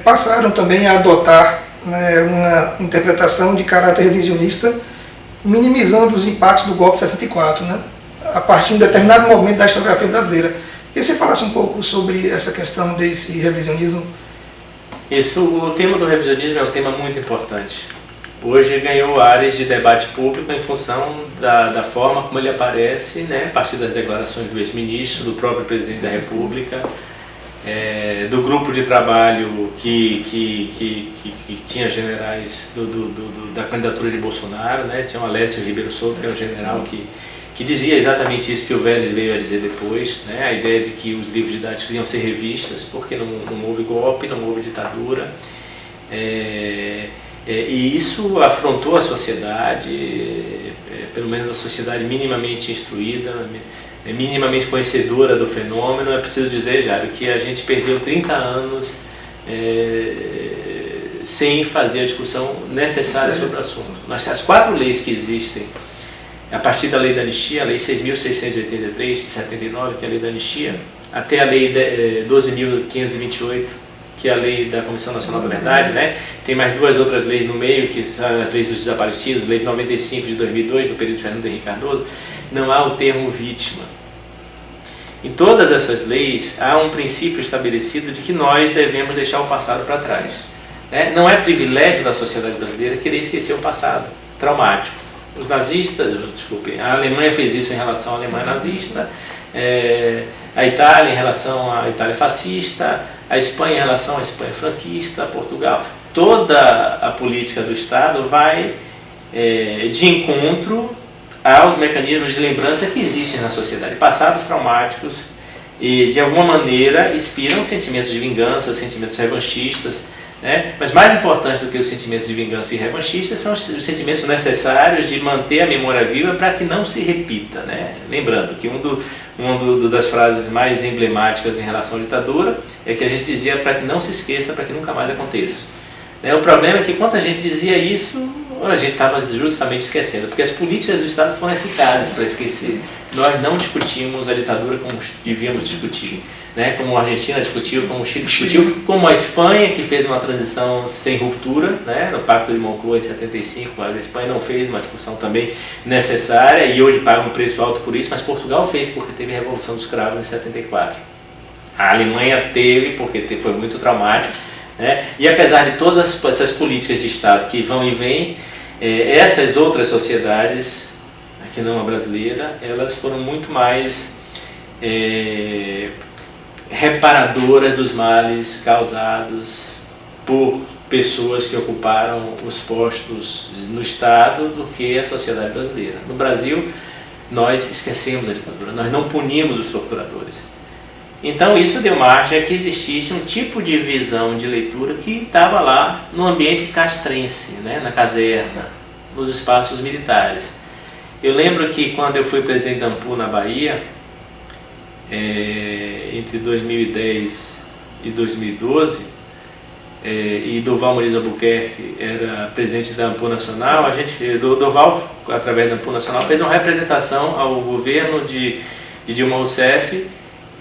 passaram também a adotar, né, uma interpretação de caráter revisionista, minimizando os impactos do golpe de 64, né, a partir de um determinado momento da historiografia brasileira. E você falasse um pouco sobre essa questão desse revisionismo? Isso, o tema do revisionismo é um tema muito importante. Hoje ganhou áreas de debate público em função da forma como ele aparece, né, a partir das declarações do ex-ministro, do próprio presidente da República, do grupo de trabalho que tinha generais da candidatura de Bolsonaro, né, tinha o Alessio Ribeiro Souto, que é um general que dizia exatamente isso que o Vélez veio a dizer depois, né, a ideia de que os livros didáticos iam ser revistas, porque não houve golpe, não houve ditadura, e isso afrontou a sociedade, pelo menos a sociedade minimamente instruída, minimamente conhecedora do fenômeno. É preciso dizer, Jário, que a gente perdeu 30 anos sem fazer a discussão necessária sobre o assunto. As 4 leis que existem, a partir da lei da anistia, a lei 6.683 de 79, que é a lei da anistia, até a lei 12.528, que é a lei da Comissão Nacional da Verdade, né? Tem mais 2 outras leis no meio, que são as leis dos desaparecidos, lei de 95 de 2002, do período de Fernando Henrique Cardoso. Não há o termo vítima. Em todas essas leis há um princípio estabelecido de que nós devemos deixar o passado para trás, né? Não é privilégio da sociedade brasileira querer esquecer o passado traumático. Os nazistas, desculpem, a Alemanha fez isso em relação à Alemanha nazista, a Itália em relação à Itália fascista, a Espanha em relação à Espanha franquista, Portugal. Toda a política do Estado vai de encontro aos mecanismos de lembrança que existem na sociedade. Passados traumáticos e, de alguma maneira, inspiram sentimentos de vingança, sentimentos revanchistas, né? Mas mais importante do que os sentimentos de vingança e revanchistas são os sentimentos necessários de manter a memória viva para que não se repita, né? Lembrando que uma das frases mais emblemáticas em relação à ditadura é que a gente dizia para que não se esqueça, para que nunca mais aconteça. O problema é que quando a gente dizia isso, a gente estava justamente esquecendo, porque as políticas do Estado foram eficazes para esquecer. Nós não discutimos a ditadura como devíamos discutir, né? Como a Argentina discutiu, como o Chile discutiu, como a Espanha, que fez uma transição sem ruptura, né? No Pacto de Moncloa em 75, a Espanha não fez uma discussão também necessária e hoje paga um preço alto por isso, mas Portugal fez porque teve a Revolução dos Cravos em 74. A Alemanha teve porque foi muito traumático, né? E apesar de todas essas políticas de Estado que vão e vêm, essas outras sociedades, que não a brasileira, elas foram muito mais reparadoras dos males causados por pessoas que ocuparam os postos no Estado do que a sociedade brasileira. No Brasil, nós esquecemos a ditadura, nós não punimos os torturadores. Então isso deu margem a que existisse um tipo de visão de leitura que estava lá no ambiente castrense, né, na caserna, nos espaços militares. Eu lembro que quando eu fui presidente da AMPU na Bahia, entre 2010 e 2012, e Durval Muniz Albuquerque era presidente da AMPU Nacional, Durval, através da AMPU Nacional, fez uma representação ao governo de Dilma Rousseff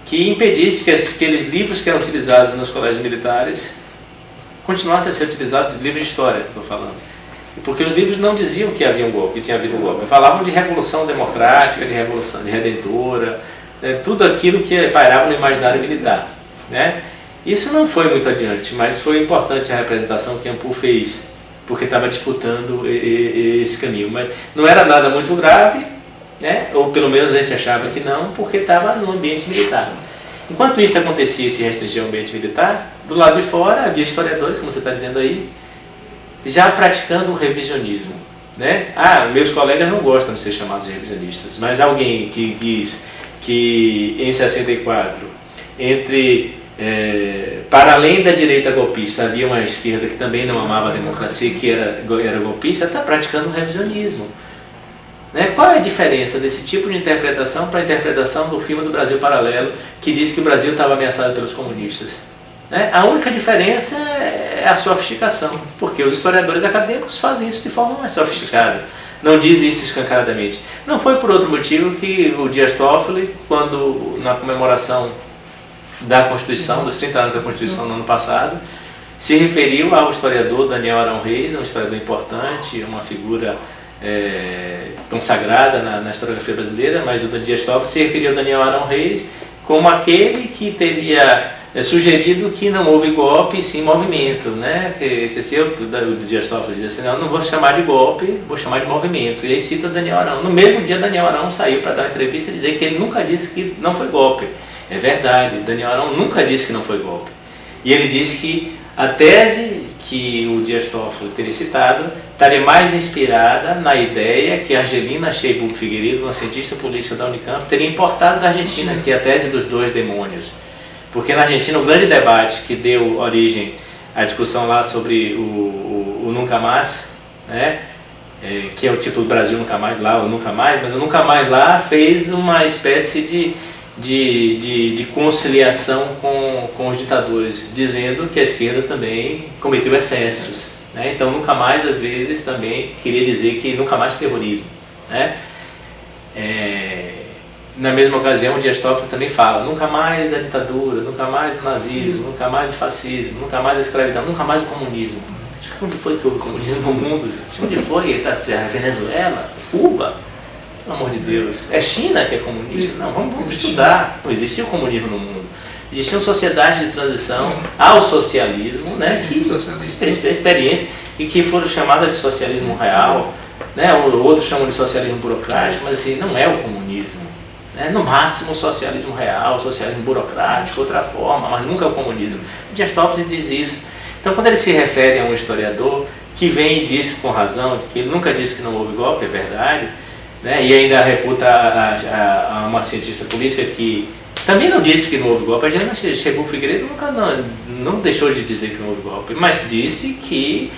que impedisse que aqueles livros que eram utilizados nos colégios militares continuassem a ser utilizados, livros de história, estou falando. Porque os livros não diziam que havia um golpe, que tinha havido um golpe. Falavam de revolução democrática, de revolução de redentora, né, tudo aquilo que pairava no imaginário militar, né? Isso não foi muito adiante, mas foi importante a representação que a AMPU fez, porque estava disputando esse caminho. Mas não era nada muito grave, né? Ou pelo menos a gente achava que não, porque estava no ambiente militar. Enquanto isso acontecia, se restringir ao ambiente militar, do lado de fora havia historiadores, como você está dizendo aí, já praticando o revisionismo, né? Meus colegas não gostam de ser chamados de revisionistas, mas alguém que diz que em 64 para além da direita golpista, havia uma esquerda que também não amava a democracia, que era golpista, está praticando um revisionismo. Né? Qual é a diferença desse tipo de interpretação para a interpretação do filme do Brasil Paralelo, que diz que o Brasil estava ameaçado pelos comunistas? Né? A única diferença é a sofisticação, porque os historiadores acadêmicos fazem isso de forma mais sofisticada. Não diz isso escancaradamente. Não foi por outro motivo que o Dias Toffoli, quando na comemoração da Constituição, dos 30 anos da Constituição no ano passado, se referiu ao historiador Daniel Arão Reis, um historiador importante, uma figura consagrada na historiografia brasileira, mas o Dias Toffoli se referiu ao Daniel Arão Reis como aquele que teria sugerido que não houve golpe e sim movimento, né? O Dias Toffoli diz assim, não vou chamar de golpe, vou chamar de movimento. E aí cita Daniel Arão. No mesmo dia, Daniel Arão saiu para dar uma entrevista e dizer que ele nunca disse que não foi golpe. É verdade, Daniel Arão nunca disse que não foi golpe. E ele disse que a tese que o Dias Toffoli teria citado estaria mais inspirada na ideia que Argelina Sheibuk Figueiredo, uma cientista política da Unicamp, teria importado da Argentina, que é a tese dos dois demônios. Porque na Argentina o grande debate que deu origem à discussão lá sobre o Nunca Mais, né? Que é o tipo do Brasil Nunca Mais lá, o Nunca Mais, mas o Nunca Mais lá fez uma espécie de conciliação com os ditadores, dizendo que a esquerda também cometeu excessos. Né? Então Nunca Mais às vezes também queria dizer que nunca mais terrorismo. Né? Na mesma ocasião, o Dias Toffoli também fala, nunca mais a ditadura, nunca mais o nazismo, nunca mais o fascismo, nunca mais a escravidão, nunca mais o comunismo. Onde foi que houve comunismo no mundo? Onde foi? A Venezuela? Cuba? Pelo amor de Deus. É China que é comunista? Não, vamos estudar. Não existia o comunismo no mundo. Existia uma sociedade de transição ao socialismo, né? Experiência, e que foram chamadas de socialismo real, né? Outros chamam de socialismo burocrático, mas assim, não é o comunismo. No máximo o socialismo real, o socialismo burocrático, outra forma, mas nunca o comunismo. O Dias Toffoli diz isso. Então quando ele se refere a um historiador que vem e diz com razão, que ele nunca disse que não houve golpe, é verdade, né? E ainda reputa a uma cientista política que também não disse que não houve golpe, a Argelina Sheibuk Figueiredo não deixou de dizer que não houve golpe, mas disse que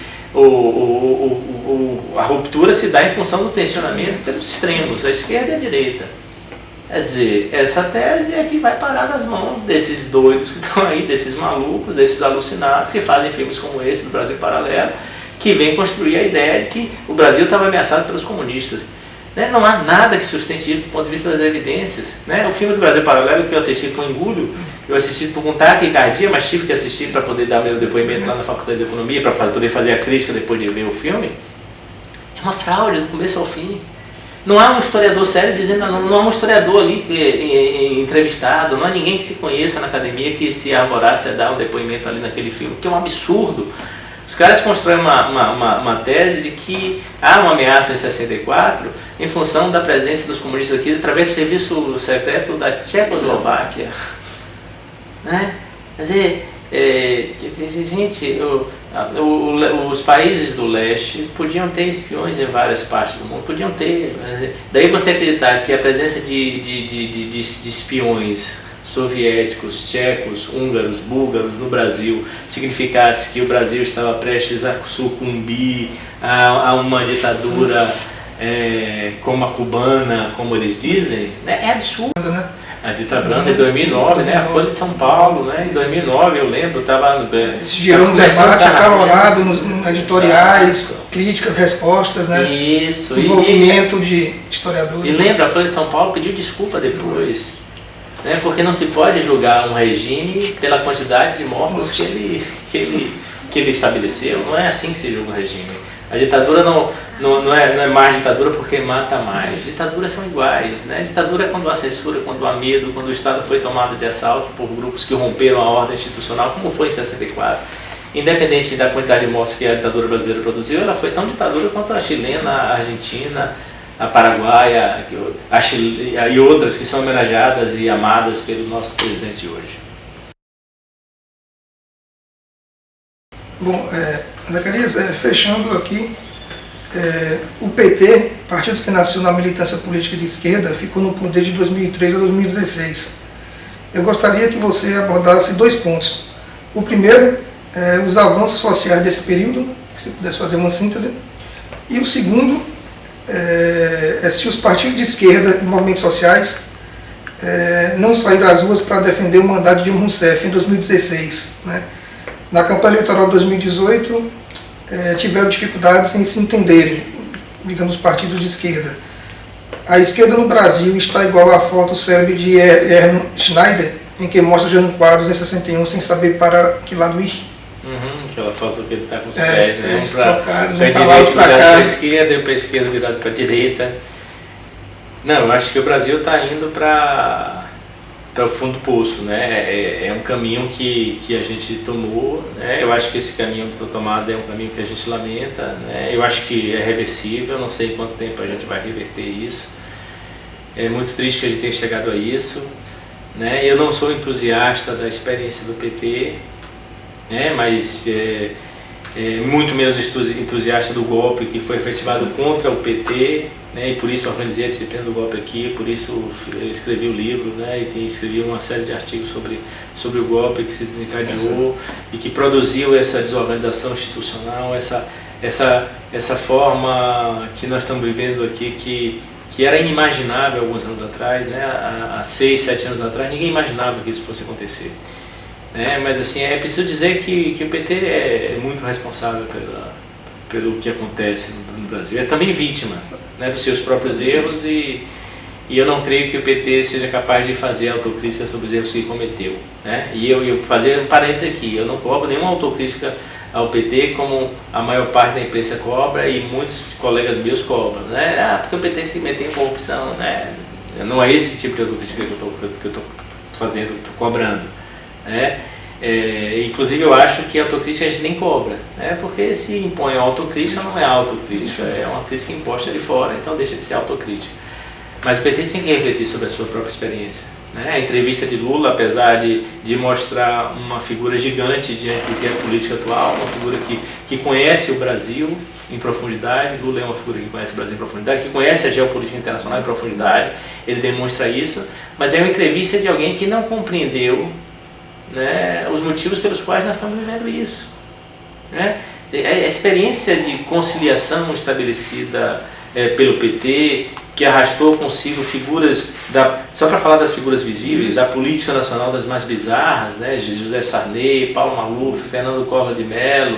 a ruptura se dá em função do tensionamento pelos extremos, a esquerda e a direita. Quer dizer, essa tese é que vai parar nas mãos desses doidos que estão aí, desses malucos, desses alucinados que fazem filmes como esse do Brasil Paralelo, que vem construir a ideia de que o Brasil estava ameaçado pelos comunistas. Né? Não há nada que sustente isso do ponto de vista das evidências. Né? O filme do Brasil Paralelo que eu assisti com engulho, eu assisti com taquicardia, mas tive que assistir para poder dar meu depoimento lá na Faculdade de Economia, para poder fazer a crítica depois de ver o filme. É uma fraude do começo ao fim. Não há um historiador sério dizendo, não há um historiador ali entrevistado, não há ninguém que se conheça na academia que se arvorasse a dar um depoimento ali naquele filme, que é um absurdo. Os caras constroem uma tese de que há uma ameaça em 64 em função da presença dos comunistas aqui através do serviço secreto da Tchecoslováquia. Né? Quer dizer, gente, os países do leste podiam ter espiões em várias partes do mundo, podiam ter. Daí você acreditar que a presença de espiões soviéticos, tchecos, húngaros, búlgaros no Brasil significasse que o Brasil estava prestes a sucumbir a uma ditadura como a cubana, como eles dizem, né? É absurdo. A ditadura branda em 2009, né? A Folha de São Paulo, né? Em 2009 eu lembro, estava gerou um debate acalorado nos editoriais, críticas, respostas, né? Isso. Envolvimento de historiadores. E lembra, a Folha de São Paulo pediu desculpa depois. Né, porque não se pode julgar um regime pela quantidade de mortos que ele estabeleceu. Não é assim que se julga um regime. A ditadura não é mais ditadura porque mata mais. Ditaduras são iguais. Né? Ditadura é quando há censura, quando há medo, quando o Estado foi tomado de assalto por grupos que romperam a ordem institucional, como foi em 64. Independente da quantidade de mortos que a ditadura brasileira produziu, ela foi tão ditadura quanto a chilena, a argentina, a paraguaia e outras que são homenageadas e amadas pelo nosso presidente hoje. Bom, Zacarias, fechando aqui, o PT, partido que nasceu na militância política de esquerda, ficou no poder de 2003 a 2016. eu gostaria que você abordasse 2 pontos. O primeiro é os avanços sociais desse período, se pudesse fazer uma síntese. E o segundo é se os partidos de esquerda e movimentos sociais não saíram às ruas para defender o mandato de Dilma Rousseff em 2016. Né? Na campanha eleitoral de 2018, tiveram dificuldades em se entenderem, digamos, os partidos de esquerda. A esquerda no Brasil está igual à foto célebre de Erno Schneider, em que mostra Jânio Quadros em 61 sem saber para que lado ir. Aquela foto que ele está com os pés, né? Um para o pé direito virado para a esquerda e o pé esquerdo virado para a direita. Não, eu acho que o Brasil está indo para o fundo do poço, né? É um caminho que a gente tomou, né? Eu acho que esse caminho que foi tomado é um caminho que a gente lamenta, né? Eu acho que é reversível, não sei em quanto tempo a gente vai reverter isso. É muito triste que a gente tenha chegado a isso, né? Eu não sou entusiasta da experiência do PT, né? Mas muito menos entusiasta do golpe que foi efetivado contra o PT, né? E por isso organizei a disciplina do golpe aqui, por isso eu escrevi o livro, né? E escrevi uma série de artigos sobre o golpe que se desencadeou e que produziu essa desorganização institucional, essa forma que nós estamos vivendo aqui, que era inimaginável alguns anos atrás, né? Há 6, 7 anos atrás, ninguém imaginava que isso fosse acontecer. Né? Mas assim, é preciso dizer que o PT é muito responsável pelo que acontece no Brasil. É também vítima, né, dos seus próprios erros e eu não creio que o PT seja capaz de fazer autocrítica sobre os erros que cometeu. Né? E eu fazer um parênteses aqui, eu não cobro nenhuma autocrítica ao PT como a maior parte da imprensa cobra e muitos colegas meus cobram. Né? Porque o PT se meteu em corrupção. Né? Não é esse tipo de autocrítica que eu estou fazendo, estou cobrando. Né? Inclusive eu acho que a autocrítica a gente nem cobra, né? Porque se impõe a autocrítica não é autocrítica, é uma crítica imposta de fora, então deixa de ser autocrítica. Mas o PT tinha que refletir sobre a sua própria experiência. Né? A entrevista de Lula, apesar de mostrar uma figura gigante diante do que é a política atual, uma figura que conhece o Brasil em profundidade, Lula é uma figura que conhece o Brasil em profundidade, que conhece a geopolítica internacional em profundidade, ele demonstra isso, mas é uma entrevista de alguém que não compreendeu, né, os motivos pelos quais nós estamos vivendo isso. Né? A experiência de conciliação estabelecida pelo PT, que arrastou consigo figuras, só para falar das figuras visíveis, da política nacional das mais bizarras, né? José Sarney, Paulo Maluf, Fernando Collor de Mello,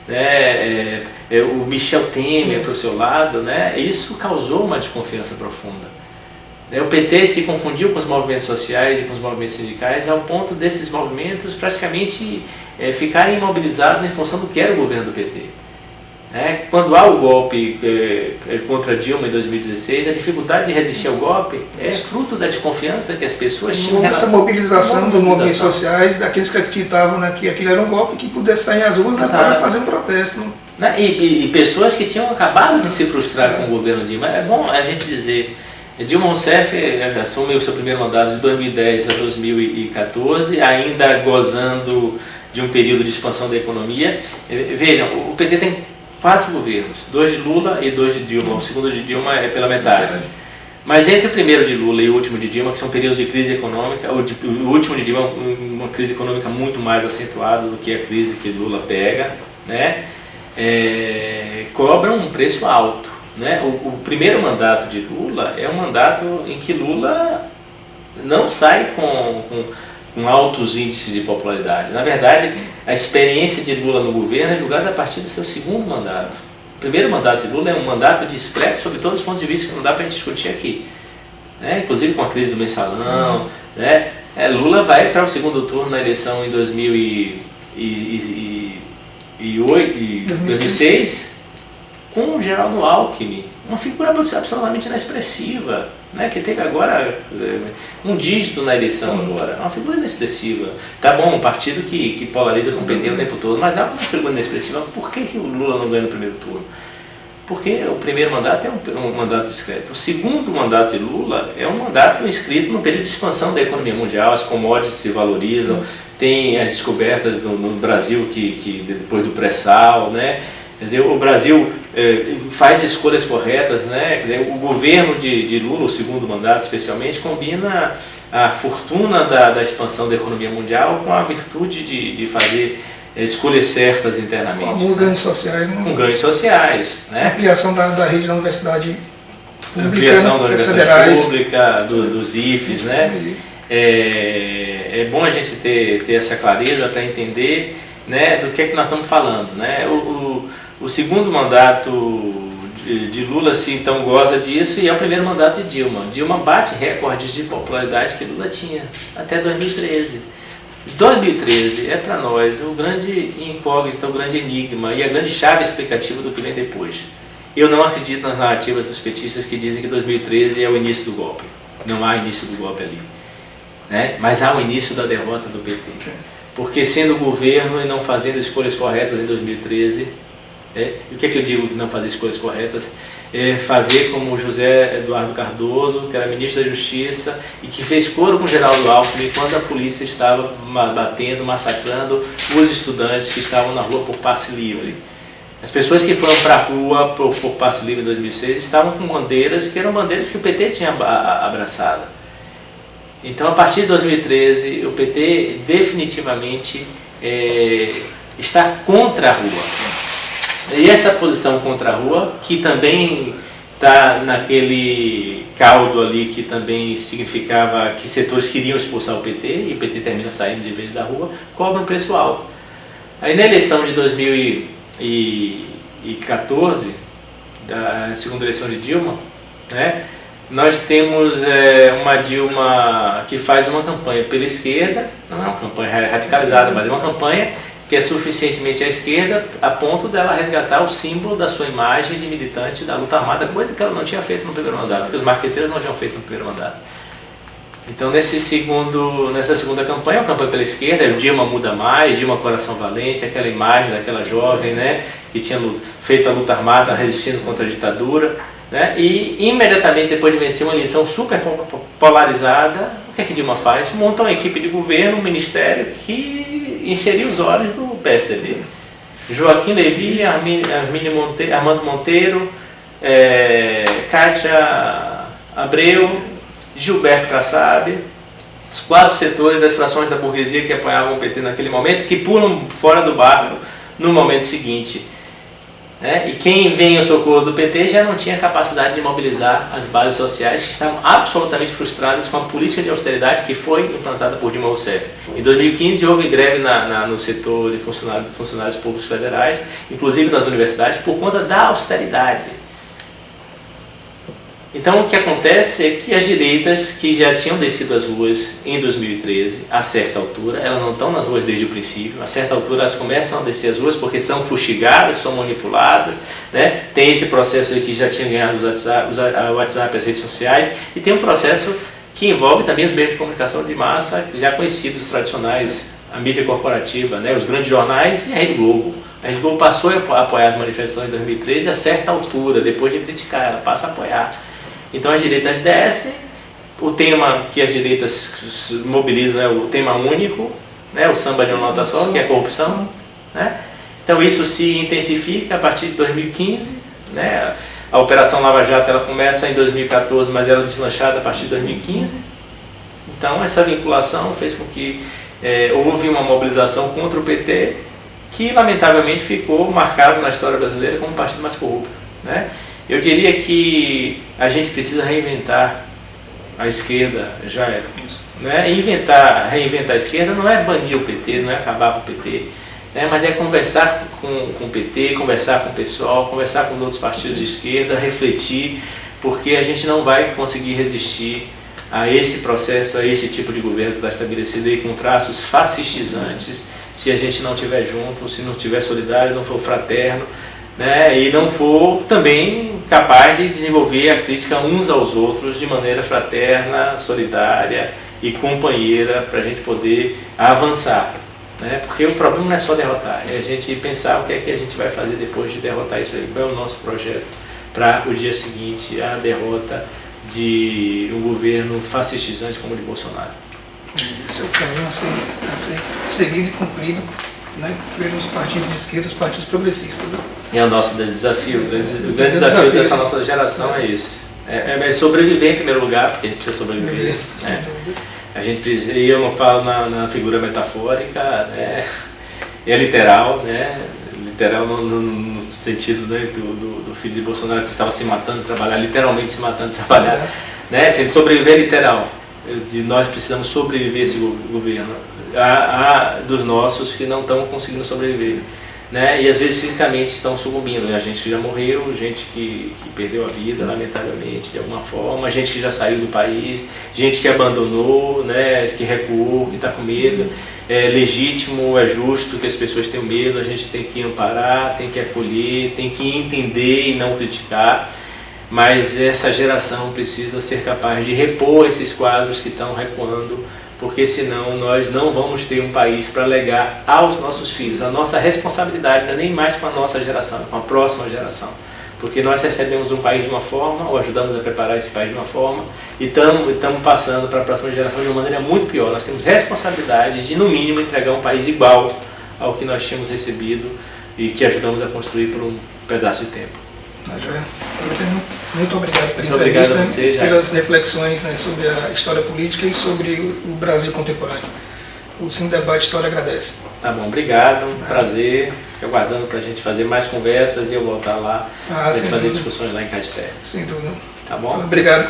né? O Michel Temer para o seu lado, né? Isso causou uma desconfiança profunda. O PT se confundiu com os movimentos sociais e com os movimentos sindicais ao ponto desses movimentos praticamente ficarem imobilizados em função do que era o governo do PT. Quando há o golpe contra Dilma em 2016, a dificuldade de resistir ao golpe é fruto da desconfiança que as pessoas tinham. Essa mobilização dos movimentos sociais, daqueles que acreditavam, né, que aquilo era um golpe que pudesse sair às ruas, né, para fazer um protesto. Né? E pessoas que tinham acabado de se frustrar com o governo Dilma. É bom a gente dizer, Dilma Rousseff assumiu o seu primeiro mandato de 2010 a 2014, ainda gozando de um período de expansão da economia. Vejam, o PT tem 4 governos, 2 de Lula e 2 de Dilma. O segundo de Dilma é pela metade. Mas entre o primeiro de Lula e o último de Dilma, que são períodos de crise econômica, o último de Dilma é uma crise econômica muito mais acentuada do que a crise que Lula pega, né? Cobram um preço alto. Né? O primeiro mandato de Lula é um mandato em que Lula não sai com altos índices de popularidade. Na verdade, a experiência de Lula no governo é julgada a partir do seu segundo mandato. O primeiro mandato de Lula é um mandato discreto sobre todos os pontos de vista que não dá para a gente discutir aqui. Né? Inclusive com a crise do mensalão. Né? Lula vai para o segundo turno na eleição em 2006 com o Geraldo Alckmin, uma figura absolutamente inexpressiva, né, que teve agora um dígito na eleição agora, uma figura inexpressiva. Tá bom, um partido que polariza com o PT o tempo todo, mas é uma figura inexpressiva. Por que o Lula não ganha no primeiro turno? Porque o primeiro mandato é um mandato discreto. O segundo mandato de Lula é um mandato inscrito no período de expansão da economia mundial, as commodities se valorizam, tem as descobertas no Brasil que depois do pré-sal, né? Quer dizer, o Brasil faz escolhas corretas, né? O governo de Lula, o segundo mandato especialmente, combina a fortuna da expansão da economia mundial com a virtude de fazer escolhas certas internamente. Com ganhos sociais. Com ganhos sociais. Né? Ampliação da rede da universidade pública, ampliação da universidade pública, dos IFES. Né? É bom a gente ter essa clareza para entender, né, do que é que nós estamos falando. Né? O segundo mandato de Lula se então goza disso e é o primeiro mandato de Dilma. Dilma bate recordes de popularidade que Lula tinha até 2013. 2013 é para nós o grande incógnito, o grande enigma e a grande chave explicativa do que vem depois. Eu não acredito nas narrativas dos petistas que dizem que 2013 é o início do golpe. Não há início do golpe ali. Né? Mas há o início da derrota do PT. Porque sendo governo e não fazendo escolhas corretas em 2013, e o que é que eu digo de não fazer escolhas corretas? É fazer como o José Eduardo Cardoso, que era ministro da Justiça e que fez coro com o Geraldo Alckmin enquanto a polícia estava batendo, massacrando os estudantes que estavam na rua por passe livre. As pessoas que foram para a rua por passe livre em 2006 estavam com bandeiras que eram bandeiras que o PT tinha abraçado. Então, a partir de 2013, o PT definitivamente está contra a rua. E essa posição contra a rua, que também está naquele caldo ali que também significava que setores queriam expulsar o PT, e o PT termina saindo de vez da rua, cobra um preço alto. Aí na eleição de 2014, da segunda eleição de Dilma, né, nós temos uma Dilma que faz uma campanha pela esquerda, não é uma campanha radicalizada, mas é uma campanha que é suficientemente à esquerda a ponto dela resgatar o símbolo da sua imagem de militante da luta armada, coisa que ela não tinha feito no primeiro mandato, que os marqueteiros não tinham feito no primeiro mandato. Então nessa segunda campanha, a campanha pela esquerda, o Dilma muda mais, Dilma Coração Valente, aquela imagem daquela jovem, né, que tinha feito a luta armada resistindo contra a ditadura, né, e imediatamente depois de vencer uma eleição super polarizada, o que é que Dilma faz? Monta uma equipe de governo, um ministério que encheria os olhos do PSDB. Joaquim Levy, Armando Monteiro, Kátia Abreu, Gilberto Kassab, os 4 setores das frações da burguesia que apoiavam o PT naquele momento, que pulam fora do barco no momento seguinte. E quem vem ao socorro do PT já não tinha capacidade de mobilizar as bases sociais que estavam absolutamente frustradas com a política de austeridade que foi implantada por Dilma Rousseff. Em 2015 houve greve no setor de funcionários públicos federais, inclusive nas universidades, por conta da austeridade. Então o que acontece é que as direitas que já tinham descido as ruas em 2013, a certa altura, elas não estão nas ruas desde o princípio, a certa altura elas começam a descer as ruas porque são fustigadas, são manipuladas, né? Tem esse processo aí que já tinha ganhado o WhatsApp, as redes sociais, e tem um processo que envolve também os meios de comunicação de massa já conhecidos, tradicionais, a mídia corporativa, né? Os grandes jornais e a Rede Globo. A Rede Globo passou a apoiar as manifestações em 2013 a certa altura, depois de criticar, ela passa a apoiar. Então as direitas descem, o tema que as direitas mobilizam é o tema único, né, o samba de uma nota só, que é a corrupção. Né? Então isso se intensifica a partir de 2015, né? A Operação Lava Jato ela começa em 2014, mas ela é deslanchada a partir de 2015. Então essa vinculação fez com que houve uma mobilização contra o PT, que lamentavelmente ficou marcado na história brasileira como o partido mais corrupto. Né? Eu diria que a gente precisa reinventar a esquerda, já era. Né? Reinventar a esquerda não é banir o PT, não é acabar com o PT, né? Mas é conversar com o PT, conversar com o pessoal, conversar com os outros partidos de esquerda, refletir, porque a gente não vai conseguir resistir a esse processo, a esse tipo de governo que está estabelecido aí com traços fascistizantes, se a gente não estiver junto, se não estiver solidário, não for fraterno, né, e não for também capaz de desenvolver a crítica uns aos outros de maneira fraterna, solidária e companheira para a gente poder avançar. Né? Porque o problema não é só derrotar, é a gente pensar o que é que a gente vai fazer depois de derrotar isso aí, qual é o nosso projeto para o dia seguinte, a derrota de um governo fascistizante como o de Bolsonaro. Esse é o caminho a ser seguido e cumprido né, pelos partidos de esquerda, os partidos progressistas. Né? É o nosso desafio, o grande desafio dessa nossa geração é esse. É sobreviver em primeiro lugar, porque a gente precisa sobreviver. A gente precisa, e eu não falo na figura metafórica, né, é literal, né, literal no sentido, né, do filho de Bolsonaro que estava se matando de trabalhar, literalmente se matando de trabalhar, né, se sobreviver é literal. Nós precisamos sobreviver esse governo. Há dos nossos que não estão conseguindo sobreviver, né? E às vezes fisicamente estão sucumbindo. A gente que já morreu, gente que perdeu a vida, lamentavelmente, de alguma forma, gente que já saiu do país, gente que abandonou, né? Que recuou, que está com medo. É legítimo, é justo que as pessoas tenham medo, a gente tem que amparar, tem que acolher, tem que entender e não criticar. Mas essa geração precisa ser capaz de repor esses quadros que estão recuando, porque senão nós não vamos ter um país para legar aos nossos filhos. A nossa responsabilidade não é nem mais com a nossa geração, é com a próxima geração. Porque nós recebemos um país de uma forma, ou ajudamos a preparar esse país de uma forma, e estamos passando para a próxima geração de uma maneira muito pior. Nós temos responsabilidade de, no mínimo, entregar um país igual ao que nós tínhamos recebido e que ajudamos a construir por um pedaço de tempo. Muito obrigado pela muito entrevista, obrigado a você, pelas reflexões, né, sobre a história política e sobre o Brasil contemporâneo. O Cine Debate História agradece. Tá bom, obrigado, um prazer. Fico aguardando para a gente fazer mais conversas e eu voltar lá para a gente fazer discussões lá em Casté. Sem dúvida. Tá bom? Obrigado.